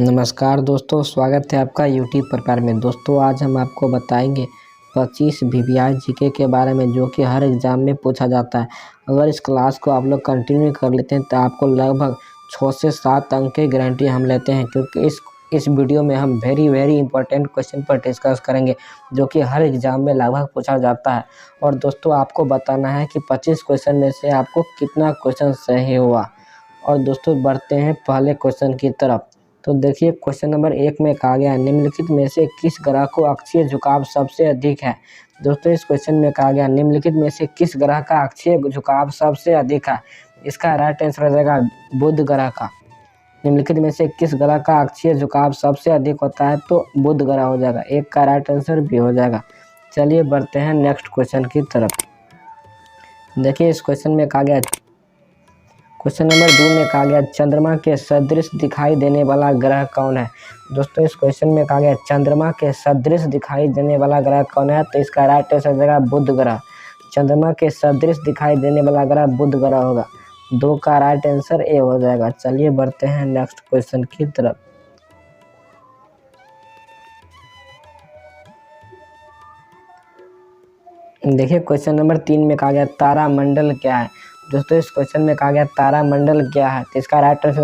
नमस्कार दोस्तों, स्वागत है आपका यूट्यूब प्रकार में। दोस्तों आज हम आपको बताएंगे 25 वीवीआई जीके के बारे में, जो कि हर एग्ज़ाम में पूछा जाता है। अगर इस क्लास को आप लोग कंटिन्यू कर लेते हैं तो आपको लगभग 6 से 7 अंक की गारंटी हम लेते हैं, क्योंकि इस वीडियो में हम वेरी इंपॉर्टेंट क्वेश्चन पर डिस्कस करेंगे, जो कि हर एग्ज़ाम में लगभग पूछा जाता है। और दोस्तों आपको बताना है कि 25 क्वेश्चन में से आपको कितना क्वेश्चन सही हुआ। और दोस्तों बढ़ते हैं पहले क्वेश्चन की तरफ। तो देखिए क्वेश्चन नंबर 1 में कहा गया, निम्नलिखित में से किस ग्रह को अक्षीय झुकाव सबसे अधिक है। दोस्तों इस क्वेश्चन में कहा गया निम्नलिखित में से किस ग्रह का अक्षीय झुकाव सबसे अधिक है। इसका राइट आंसर हो जाएगा बुध ग्रह का। निम्नलिखित में से किस ग्रह का अक्षीय झुकाव सबसे अधिक होता है, तो बुध ग्रह हो जाएगा। एक का राइट आंसर भी हो जाएगा। चलिए बढ़ते हैं नेक्स्ट क्वेश्चन की तरफ। देखिए इस क्वेश्चन में कहा गया, क्वेश्चन नंबर 2 में कहा गया चंद्रमा के सदृश दिखाई देने वाला ग्रह कौन है। दोस्तों इस क्वेश्चन में कहा गया चंद्रमा के सदृश दिखाई देने वाला ग्रह कौन है, तो इसका राइट आंसर हो जाएगा बुध ग्रह। चंद्रमा के सदृश दिखाई देने वाला ग्रह बुध ग्रह होगा। 2 का राइट आंसर ए हो जाएगा। चलिए बढ़ते हैं नेक्स्ट क्वेश्चन की तरफ। देखिए क्वेश्चन नंबर 3 में कहा गया तारामंडल क्या है। दोस्तों इस क्वेश्चन में कहा गया तारामंडल क्या है, तो इसका राइट आंसर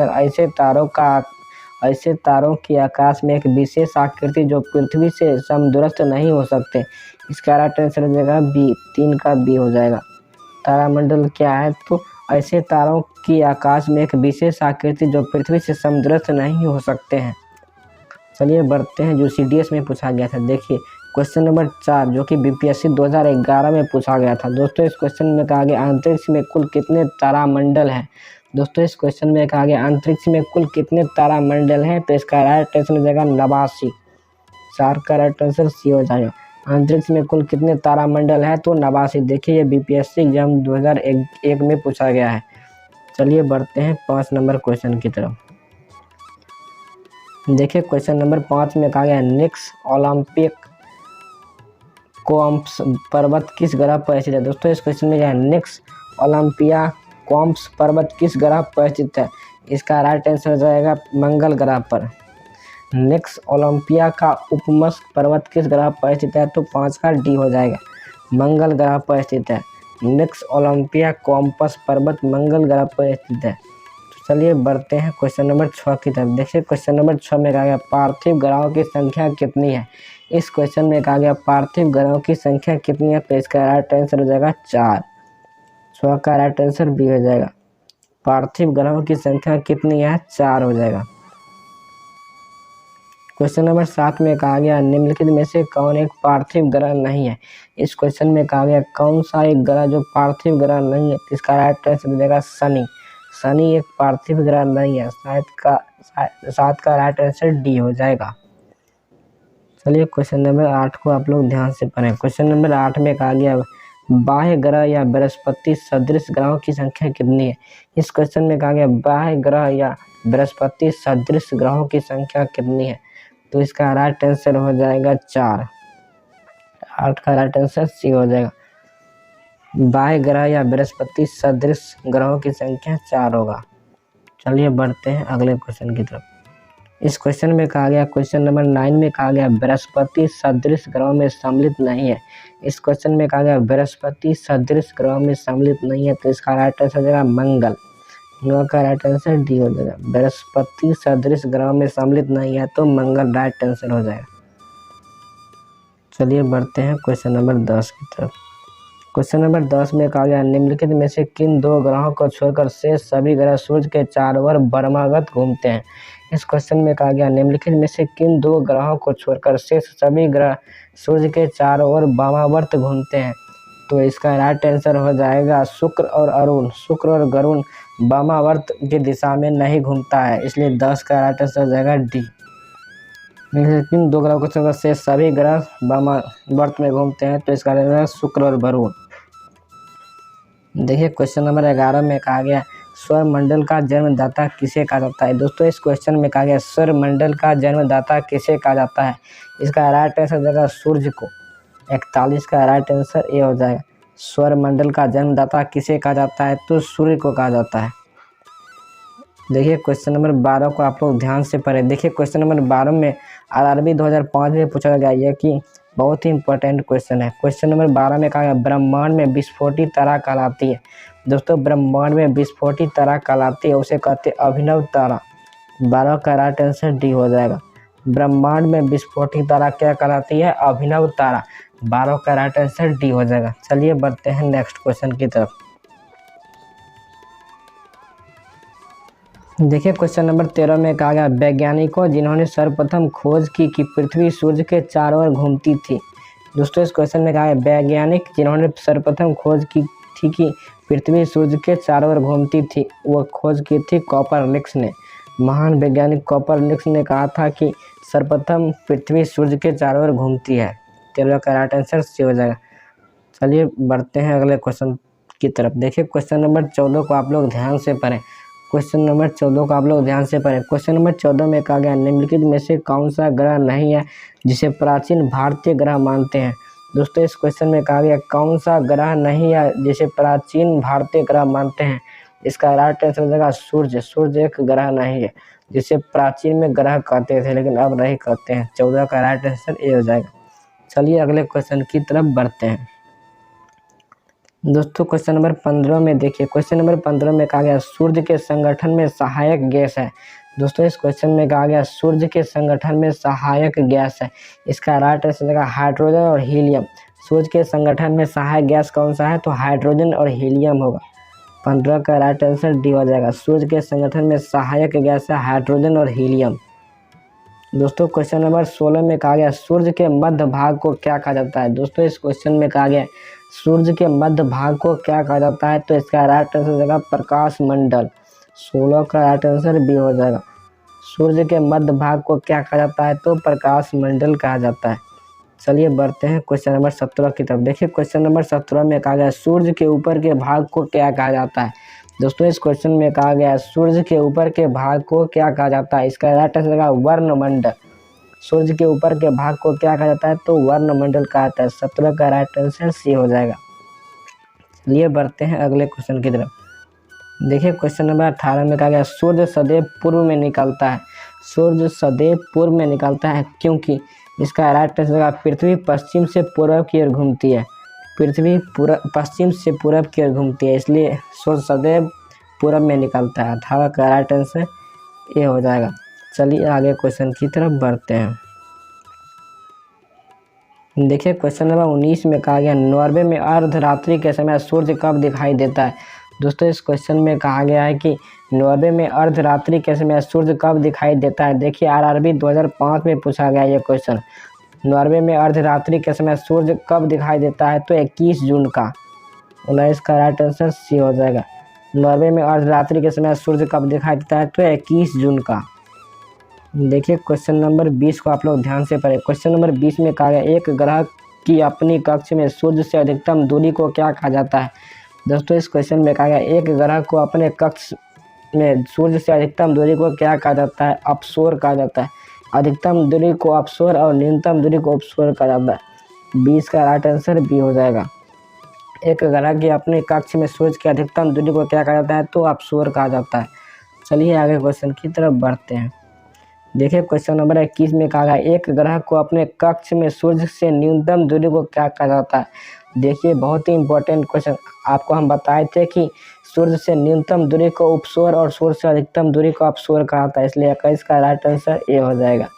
ऐसे तारों की आकाश में एक विशेष आकृति जो पृथ्वी से समदूरस्थ नहीं हो सकते। इसका राइट आंसर हो जाएगा बी। 3 का बी हो जाएगा। तारामंडल क्या है, तो ऐसे तारों की आकाश में एक विशेष आकृति जो पृथ्वी से समदूरस्थ नहीं हो सकते हैं। चलिए बढ़ते हैं जो सीडीएस में पूछा गया था। देखिए क्वेश्चन नंबर 4 जो कि बीपीएससी 2011 में पूछा गया था। दोस्तों इस क्वेश्चन में कहा गया अंतरिक्ष में कुल कितने तारामंडल हैं। दोस्तों इस क्वेश्चन में कहा गया अंतरिक्ष में कुल कितने तारामंडल हैं, तो इसका राइट आंसर हो जाएगा 89। 4 का राइट आंसर सी हो जाएगा। अंतरिक्ष में कुल कितने तारामंडल हैं, तो 89। देखिए ये बीपीएससी एग्जाम 2001 में पूछा गया है। चलिए बढ़ते हैं 5 नंबर क्वेश्चन की तरफ। देखिए क्वेश्चन नंबर 5 में कहा गया निक्स ओलंपिक कोम्प्स पर्वत किस ग्रह पर स्थित है। दोस्तों इस क्वेश्चन में क्या है, निक्स ओलंपिया कोम्प्स पर्वत किस ग्रह पर स्थित है। इसका राइट आंसर हो जाएगा मंगल ग्रह पर। निक्स ओलंपिया का उपमस पर्वत किस ग्रह पर स्थित है, तो 5 का डी हो जाएगा। मंगल ग्रह पर स्थित है। निक्स ओलंपिया कोम्पस पर्वत मंगल ग्रह पर स्थित है। तो चलिए बढ़ते हैं क्वेश्चन नंबर 6 की तरफ। देखिए क्वेश्चन नंबर 6 में कहा गया पार्थिव ग्रहों की संख्या कितनी है। इस क्वेश्चन में कहा गया पार्थिव ग्रहों की संख्या कितनी है, तो इसका राइट आंसर हो जाएगा 4। 6 का राइट आंसर बी हो जाएगा। पार्थिव ग्रहों की संख्या कितनी है, 4 हो जाएगा। क्वेश्चन नंबर 7 में कहा गया निम्नलिखित में से कौन एक पार्थिव ग्रह नहीं है। इस क्वेश्चन में कहा गया कौन सा एक ग्रह जो पार्थिव ग्रह नहीं है, तो इसका राइट आंसर हो जाएगा शनि। शनि एक पार्थिव ग्रह नहीं है। 7 का राइट आंसर डी हो जाएगा। चलिए क्वेश्चन नंबर 8 को आप लोग ध्यान से पढ़ें। क्वेश्चन नंबर 8 में कहा गया बाह्य ग्रह या बृहस्पति सदृश ग्रहों की संख्या कितनी है। इस क्वेश्चन में कहा गया बाह्य ग्रह या बृहस्पति सदृश ग्रहों की संख्या कितनी है, तो इसका राइट आंसर हो जाएगा 4। 8 का राइट आंसर सी हो जाएगा। बाह्य ग्रह या बृहस्पति सदृश ग्रहों की संख्या 4 होगा। चलिए बढ़ते हैं अगले क्वेश्चन की तरफ। इस क्वेश्चन में कहा गया क्वेश्चन नंबर 9 में कहा गया बृहस्पति सदृश ग्रहों में सम्मिलित नहीं है। इस क्वेश्चन में कहा गया बृहस्पति सदृश ग्रहों में सम्मिलित नहीं है, तो इसका राइट आंसर हो जाएगा मंगल। 9 का राइट आंसर डी हो जाएगा। बृहस्पति सदृश ग्रहों में सम्मिलित नहीं है, तो मंगल राइट आंसर हो जाएगा। चलिए बढ़ते हैं क्वेश्चन नंबर 10 की तरफ। क्वेश्चन नंबर 10 में कहा गया निम्नलिखित में से किन 2 ग्रहों को छोड़कर शेष सभी ग्रह सूर्य के चारों ओर वर्मागत घूमते हैं। इस क्वेश्चन में कहा गया निम्नलिखित में से किन 2 ग्रहों को छोड़कर शेष सभी ग्रह सूर्य के चारों ओर वामावर्त घूमते हैं, तो इसका राइट आंसर हो जाएगा शुक्र और अरुण। शुक्र और गरुण वामावर्त की दिशा में नहीं घूमता है, इसलिए 10 का राइट आंसर हो जाएगा डी। किन 2 ग्रहों को छोड़कर शेष सभी ग्रह वामावर्त में घूमते हैं, तो इसका राइट आंसर शुक्र और वरुण। देखिए क्वेश्चन नंबर 11 में कहा गया सौरमंडल का जन्मदाता किसे कहा जाता है। दोस्तों इस क्वेश्चन में कहा गया सौरमंडल का जन्मदाता किसे कहा जाता है। इसका राइट आंसर हो जाएगा सूर्य को। 41 का राइट आंसर ए हो जाएगा। सौरमंडल का जन्मदाता किसे कहा जाता है, तो सूर्य को कहा जाता है। देखिए क्वेश्चन नंबर 12 को आप लोग ध्यान से पढ़ें। देखिए क्वेश्चन नंबर 12 में आरआरबी 2005 में पूछा गया है कि बहुत ही इंपॉर्टेंट क्वेश्चन है। क्वेश्चन नंबर 12 में कहा गया ब्रह्मांड में विस्फोटी तारा कहलाती है। दोस्तों ब्रह्मांड में विस्फोटी तारा कहलाती है, उसे कहते हैं अभिनव तारा। 12 का राइट आंसर डी हो जाएगा। ब्रह्मांड में विस्फोटी तारा क्या कहलाती है? अभिनव तारा। 12 का राइट आंसर डी हो जाएगा। चलिए बढ़ते हैं नेक्स्ट क्वेश्चन की तरफ। देखिए क्वेश्चन नंबर 13 में कहा गया वैज्ञानिकों जिन्होंने सर्वप्रथम खोज की कि पृथ्वी सूर्य के चारों ओर घूमती थी। दोस्तों इस क्वेश्चन में कहा है वैज्ञानिक जिन्होंने सर्वप्रथम खोज की थी कि पृथ्वी सूर्य के चारों ओर घूमती थी, वो खोज की थी कोपरनिकस ने। महान वैज्ञानिक कोपरनिकस ने कहा था कि सर्वप्रथम पृथ्वी सूर्य के चारों ओर घूमती है। 13 का राइट आंसर सी हो जाएगा। चलिए बढ़ते हैं अगले क्वेश्चन की तरफ। देखिए क्वेश्चन नंबर 14 को आप लोग ध्यान से पढ़ें। क्वेश्चन नंबर 14 को आप लोग ध्यान से पढ़ें। क्वेश्चन नंबर 14 में कहा गया निम्नलिखित में से कौन सा ग्रह नहीं है जिसे प्राचीन भारतीय ग्रह मानते हैं। दोस्तों इस क्वेश्चन में कहा गया कौन सा ग्रह नहीं है जिसे प्राचीन भारतीय ग्रह मानते हैं। इसका राइट आंसर हो जाएगा सूर्य। सूर्य एक ग्रह नहीं है जिसे प्राचीन में ग्रह कहते थे लेकिन अब नहीं कहते हैं। 14 का राइट आंसर ए हो जाएगा। चलिए अगले क्वेश्चन की तरफ बढ़ते हैं। दोस्तों क्वेश्चन नंबर 15 में देखिए, क्वेश्चन नंबर 15 में कहा गया सूर्य के संगठन में सहायक गैस है। दोस्तों इस क्वेश्चन में कहा गया सूर्य के संगठन में सहायक गैस है। इसका राइट आंसर होगा हाइड्रोजन और हीलियम। सूर्य के संगठन में सहायक गैस कौन सा है? तो हाइड्रोजन और हीलियम होगा। 15 का राइट आंसर डी हो जाएगा। सूर्य के संगठन में सहायक गैस है हाइड्रोजन और हीलियम। दोस्तों क्वेश्चन नंबर 16 में कहा गया सूर्य के मध्य भाग को क्या कहा जाता है। दोस्तों इस क्वेश्चन में कहा गया सूर्य के मध्य भाग को क्या कहा जाता है, तो इसका राइट आंसर हो जाएगा प्रकाश मंडल। 16 का राइट आंसर बी हो जाएगा। सूर्य के मध्य भाग को क्या कहा जाता है, तो प्रकाश मंडल कहा जाता है। चलिए बढ़ते हैं क्वेश्चन नंबर 17 की तरफ। देखिए क्वेश्चन नंबर 17 में कहा गया सूर्य के ऊपर के भाग को क्या कहा जाता है। दोस्तों इस क्वेश्चन में कहा गया सूर्य के ऊपर के भाग को क्या कहा जाता है। इसका राइट आंसर होगा वर्णमंडल। सूर्य के ऊपर के भाग को क्या कहा जाता है, तो वर्णमंडल कहा जाता है। 17 का राइट आंसर सी हो जाएगा। चलिए बढ़ते हैं अगले क्वेश्चन की तरफ। देखिए क्वेश्चन नंबर 18 में कहा गया सूर्य सदैव पूर्व में निकलता है। सूर्य सदैव पूर्व में निकलता है क्योंकि इसका राइट आंसर होगा पृथ्वी पश्चिम से पूर्व की ओर घूमती है। पृथ्वी पश्चिम से पूर्व की ओर घूमती है, इसलिए सूर्य सदैव पूर्व में निकलता है। 18 का राइट आंसर ये हो जाएगा। चलिए आगे क्वेश्चन की तरफ बढ़ते हैं। देखिए क्वेश्चन नंबर 19 में कहा गया नॉर्वे में अर्धरात्रि के समय सूर्य कब दिखाई देता है। दोस्तों इस क्वेश्चन में कहा गया है कि नॉर्वे में अर्धरात्रि के समय सूर्य कब दिखाई देता है। देखिए आरआरबी 2005 में पूछा गया ये क्वेश्चन। नॉर्वे में अर्धरात्रि के समय सूर्य कब दिखाई देता है, तो 21 जून का। 19 का राइट आंसर सी हो जाएगा। नॉर्वे में अर्धरात्रि के समय सूर्य कब दिखाई देता है, तो 21 जून का। देखिए क्वेश्चन नंबर 20 को आप लोग ध्यान से पढ़ें। क्वेश्चन नंबर 20 में कहा गया एक ग्रह की अपनी कक्ष में सूर्य से अधिकतम दूरी को क्या कहा जाता है। दोस्तों इस क्वेश्चन में कहा गया एक ग्रह को अपने कक्ष में सूर्य से अधिकतम दूरी को क्या कहा जाता है, अपसोर कहा जाता है। अधिकतम दूरी को अपसोर और न्यूनतम दूरी को अपसोर कहा जाता है। 20 का राइट आंसर बी हो जाएगा। एक ग्रह की अपने कक्ष में सूर्य की अधिकतम दूरी को क्या कहा जाता है, तो अपसोर कहा जाता है। चलिए आगे क्वेश्चन की तरफ बढ़ते हैं। देखिए क्वेश्चन नंबर 21 में कहा गया एक ग्रह को अपने कक्ष में सूर्य से न्यूनतम दूरी को क्या कहा जाता है। देखिए बहुत ही इंपॉर्टेंट क्वेश्चन। आपको हम बताए थे कि सूर्य से न्यूनतम दूरी को उपसौर और सूर्य से अधिकतम दूरी को अपसौर कहा था, इसलिए 21 का राइट आंसर ए हो जाएगा।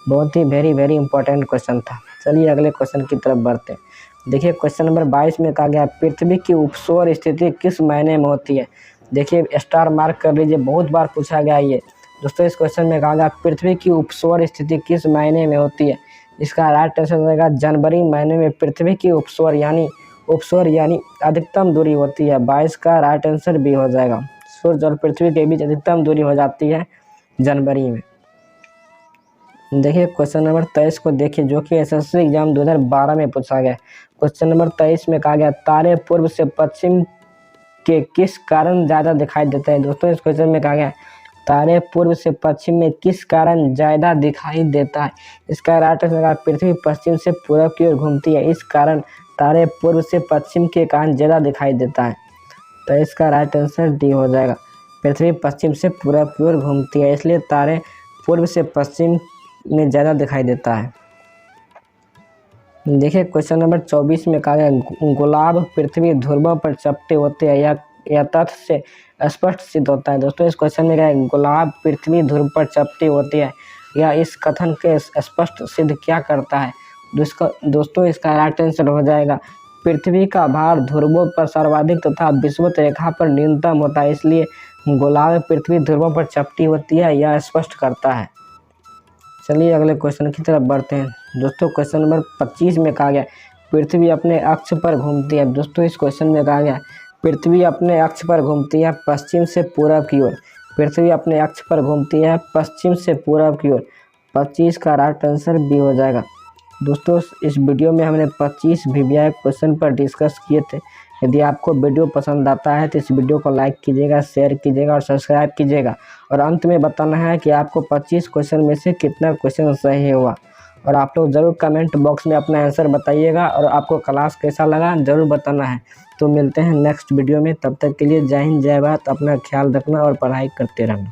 बहुत ही वेरी इंपॉर्टेंट क्वेश्चन था। चलिए अगले क्वेश्चन की तरफ बढ़ते हैं। देखिए क्वेश्चन नंबर 22 में कहा गया पृथ्वी की उपसौर स्थिति किस महीने में होती है। देखिए स्टार मार्क कर लीजिए, बहुत बार पूछा गया ये। दोस्तों इस क्वेश्चन में कहा गया पृथ्वी की उपसौर स्थिति किस महीने में होती है। इसका राइट आंसर हो जाएगा जनवरी महीने में पृथ्वी की उपसौर यानी अधिकतम दूरी होती है। 22 का राइट आंसर भी हो जाएगा। सूर्य और पृथ्वी के बीच अधिकतम दूरी हो जाती है जनवरी में। देखिए क्वेश्चन नंबर 23 को देखिए, जो कि एसएससी एग्जाम 2012 में पूछा गया। क्वेश्चन नंबर 23 में कहा गया तारे पूर्व से पश्चिम के किस कारण ज़्यादा दिखाई देते हैं। दोस्तों इस क्वेश्चन में कहा गया तारे पूर्व से पश्चिम में किस कारण ज़्यादा दिखाई देता है। इसका राइट आंसर पृथ्वी पश्चिम से पूर्व की ओर घूमती है, इस कारण तारे पूर्व से पश्चिम के कारण ज़्यादा दिखाई देता है। तो इसका राइट आंसर डी हो जाएगा। पृथ्वी पश्चिम से पूरब की ओर घूमती है, इसलिए तारे पूर्व से पश्चिम में ज़्यादा दिखाई देता है। देखिए क्वेश्चन नंबर 24 में कहा गया गुलाब पृथ्वी ध्रुवों पर चपटे होते हैं, यह तथ्य से स्पष्ट सिद्ध होता है। दोस्तों इस क्वेश्चन में क्या है, गुलाब पृथ्वी ध्रुव पर चपटे होते हैं, या इस कथन के स्पष्ट सिद्ध क्या करता है। दोस्तों इसका राइट आंसर हो जाएगा पृथ्वी का भार ध्रुवों पर सर्वाधिक तथा विषुवत रेखा पर न्यूनतम होता है, इसलिए गुलाब पृथ्वी ध्रुवों पर चपटी होती है, यह स्पष्ट करता है। चलिए अगले क्वेश्चन की तरफ बढ़ते हैं। दोस्तों क्वेश्चन नंबर 25 में कहा गया पृथ्वी अपने अक्ष पर घूमती है। दोस्तों इस क्वेश्चन में कहा गया पृथ्वी अपने अक्ष पर घूमती है पश्चिम से पूरब की ओर। पृथ्वी अपने अक्ष पर घूमती है पश्चिम से पूरब की ओर। 25 का राइट आंसर बी हो जाएगा। दोस्तों इस वीडियो में हमने 25 वीवीआई क्वेश्चन पर डिस्कस किए थे। यदि आपको वीडियो पसंद आता है तो इस वीडियो को लाइक कीजिएगा, शेयर कीजिएगा और सब्सक्राइब कीजिएगा। और अंत में बताना है कि आपको 25 क्वेश्चन में से कितना क्वेश्चन सही हुआ। और आप लोग ज़रूर कमेंट बॉक्स में अपना आंसर बताइएगा और आपको क्लास कैसा लगा ज़रूर बताना है। तो मिलते हैं नेक्स्ट वीडियो में, तब तक के लिए जय हिंद जय भारत। अपना ख्याल रखना और पढ़ाई करते रहना।